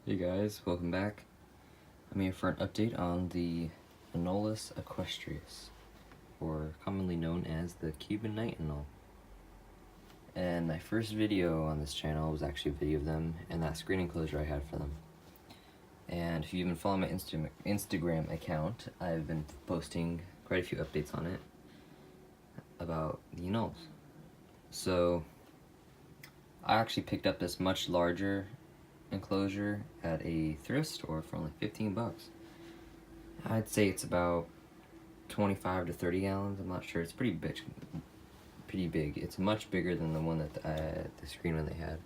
Hey guys, welcome back. I'm here for an update on the Anolis equestris, or commonly known as the Cuban night anole. And my first video on this channel was actually a video of them and that screen enclosure I had for them. And if you've been following my Instagram account, I've been posting quite a few updates on it about the anoles. So I actually picked up this much larger enclosure at a thrift store for only 15 bucks. I'd say it's about 25 to 30 gallons. I'm not sure. It's pretty big. It's much bigger than the one that the screen one they had.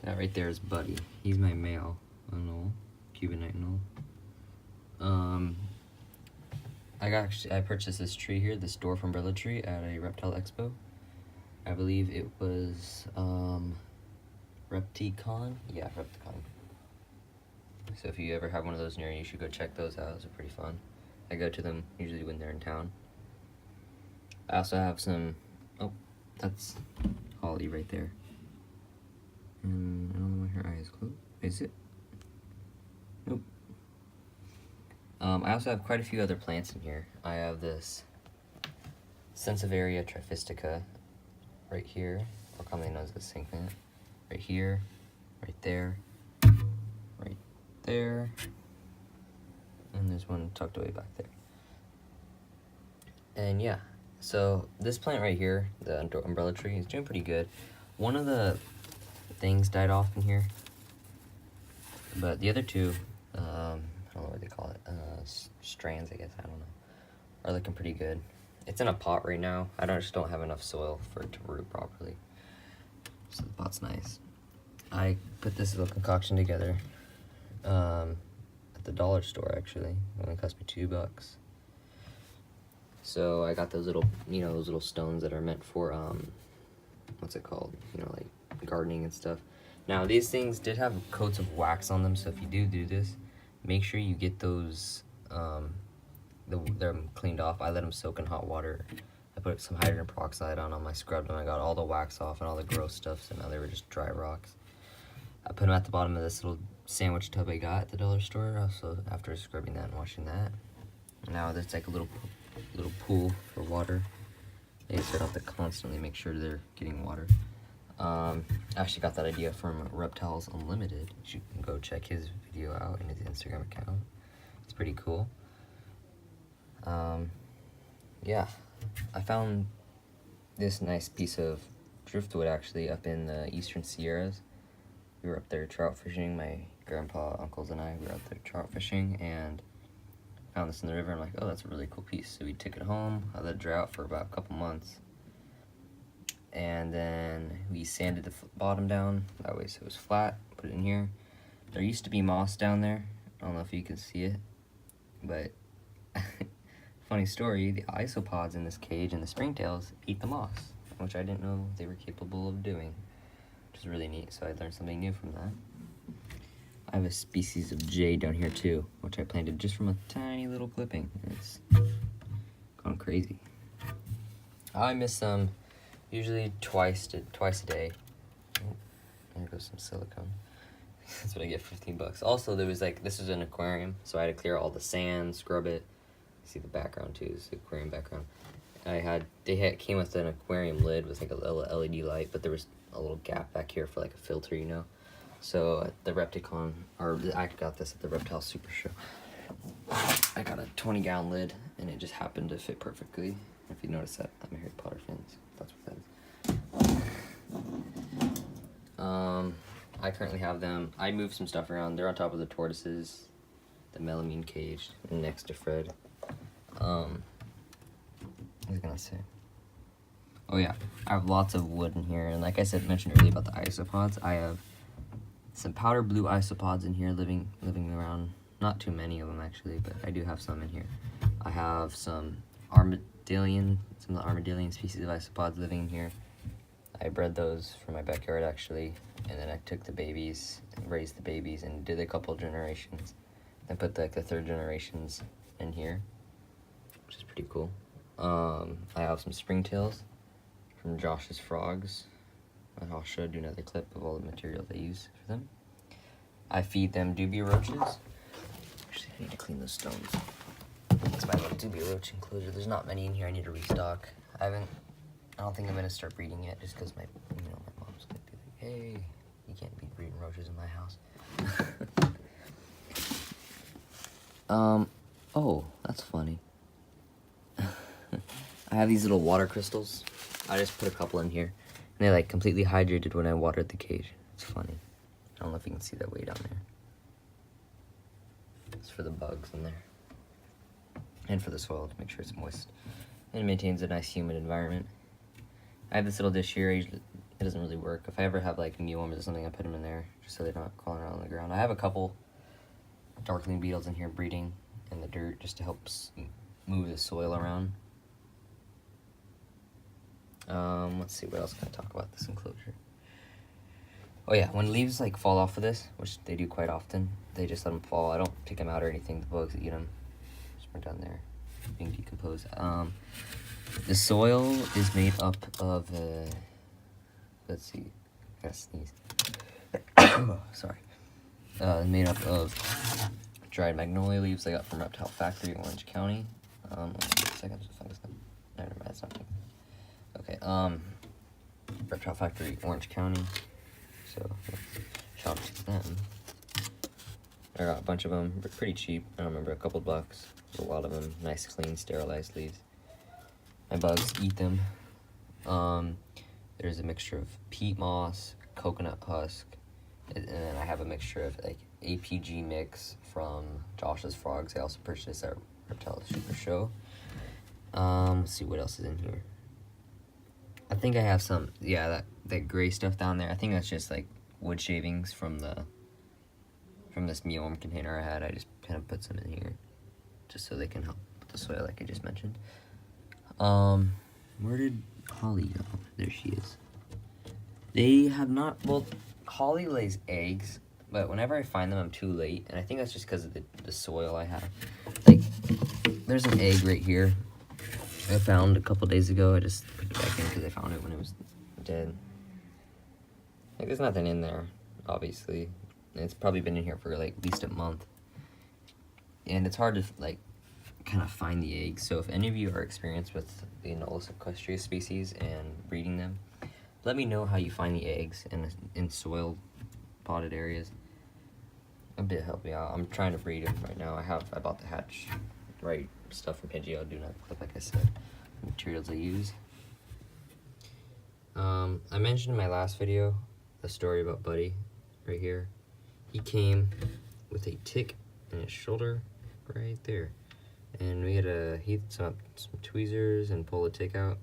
That right there is Buddy. He's my male anole, Cuban night anole. I purchased this tree here, this dwarf umbrella tree, at a reptile expo. I believe it was Repticon? Yeah, Repticon. So if you ever have one of those near you, you should go check those out. Those are pretty fun. I go to them usually when they're in town. I also have some, oh, that's Holly right there. And I don't know why her eye is closed. Is it? Nope. I also have quite a few other plants in here. I have this Sensivaria trifistica right here, or commonly known as the sink plant. Right here, right there, right there, and there's one tucked away back there. And yeah, so this plant right here, the umbrella tree, is doing pretty good. One of the things died off in here, but the other two, I don't know what they call it, strands, I guess, I don't know, are looking pretty good. It's in a pot right now. I just don't have enough soil for it to root properly. So the pot's nice. I put this little concoction together at the dollar store, actually. It only cost me $2. So I got those little, those little stones that are meant for, what's it called? Like gardening and stuff. Now, these things did have coats of wax on them, so if you do this, make sure you get those, they're cleaned off. I let them soak in hot water. I put some hydrogen peroxide on them. I scrubbed them. I got all the wax off and all the gross stuff, so now they were just dry rocks. I put them at the bottom of this little sandwich tub I got at the dollar store. Also, after scrubbing that and washing that, now there's like a little pool for water. They just have to constantly make sure they're getting water. I actually got that idea from Reptiles Unlimited. You can go check his video out in his Instagram account. It's pretty cool. Yeah, I found this nice piece of driftwood actually up in the Eastern Sierras. We were up there trout fishing. My grandpa, uncles, and I were up there trout fishing and found this in the river. I'm like, oh, that's a really cool piece. So we took it home. I let it dry out for about a couple months. And then we sanded the bottom down. That way so it was flat. Put it in here. There used to be moss down there. I don't know if you can see it. But funny story, the isopods in this cage and the springtails eat the moss, which I didn't know they were capable of doing. Which is really neat, so I learned something new from that. I have a species of jade down here too, which I planted just from a tiny little clipping. It's gone crazy. I miss them usually twice a day. Oh, there goes some silicone. That's what I get for 15 bucks. Also, there was this is an aquarium, so I had to clear all the sand, scrub it. See the background too, it's the aquarium background. Came with an aquarium lid with a little LED light, but there was a little gap back here for a filter, So at the Repticon, I got this at the Reptile Super Show. I got a 20-gallon lid, and it just happened to fit perfectly. If you notice that, I'm a Harry Potter fan, so that's what that is. I currently have them. I moved some stuff around. They're on top of the tortoises, the melamine cage, next to Fred. What was I gonna say? Oh yeah, I have lots of wood in here, and like I mentioned earlier about the isopods, I have some powder blue isopods in here living around. Not too many of them actually, but I do have some in here. I have some of the armadillion species of isopods living in here. I bred those from my backyard actually, and then I took the babies and raised the babies and did a couple generations. I put the third generations in here, which is pretty cool. I have some springtails from Josh's Frogs. I'll show you another clip of all the material they use for them. I feed them dubia roaches. Actually, I need to clean those stones. It's my little dubia roach enclosure. There's not many in here. I need to restock. I don't think I'm gonna start breeding yet, just because my mom's gonna be like, hey, you can't be breeding roaches in my house. Oh, that's funny. I have these little water crystals. I just put a couple in here, and they like completely hydrated when I watered the cage. It's funny. I don't know if you can see that way down there. It's for the bugs in there, and for the soil to make sure it's moist, and it maintains a nice humid environment. I have this little dish here. It doesn't really work. If I ever have like mealworms or something, I put them in there just so they're not crawling around on the ground. I have a couple darkling beetles in here breeding in the dirt just to help move the soil around. Let's see, what else can I talk about this enclosure? Oh yeah, when leaves like fall off of this, which they do quite often, they just let them fall. I don't pick them out or anything. The bugs eat them. Just right down there, being decomposed. The soil is made up of, let's see, I gotta sneeze. Sorry. Made up of dried magnolia leaves I got from Reptile Factory, Orange County. Wait a second, never mind, it's not fungus. Okay, Reptile Factory, Orange County. So, shout out to them. I got a bunch of them, pretty cheap. I don't remember, a couple bucks. A lot of them, nice, clean, sterilized leaves. My bugs eat them. There's a mixture of peat moss, coconut husk, and then I have a mixture of like APG mix from Josh's Frogs. I also purchased at Reptile Super Show. Let's see what else is in here. I think I have some, yeah, that gray stuff down there. I think that's just like wood shavings from this mealworm container I had. I just kind of put some in here just so they can help with the soil like I just mentioned. Where did Holly go? There she is. They have not, well, Holly lays eggs, but whenever I find them, I'm too late, and I think that's just because of the soil I have. Like, there's an egg right here I found a couple days ago. I just put it back in because I found it when it was dead. Like, there's nothing in there, obviously. And it's probably been in here for, like, at least a month. And it's hard to, like, kind of find the eggs. So if any of you are experienced with the Anolis equestria species and breeding them, let me know how you find the eggs in soil potted areas. A bit help me out. I'm trying to breed them right now. I bought the hatch right stuff from Pangeo. Do not clip, like I said. Materials I use. I mentioned in my last video the story about Buddy right here. He came with a tick in his shoulder right there. And we had to heat some tweezers and pull the tick out.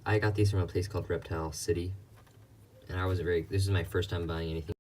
I got these from a place called Reptile City. And this is my first time buying anything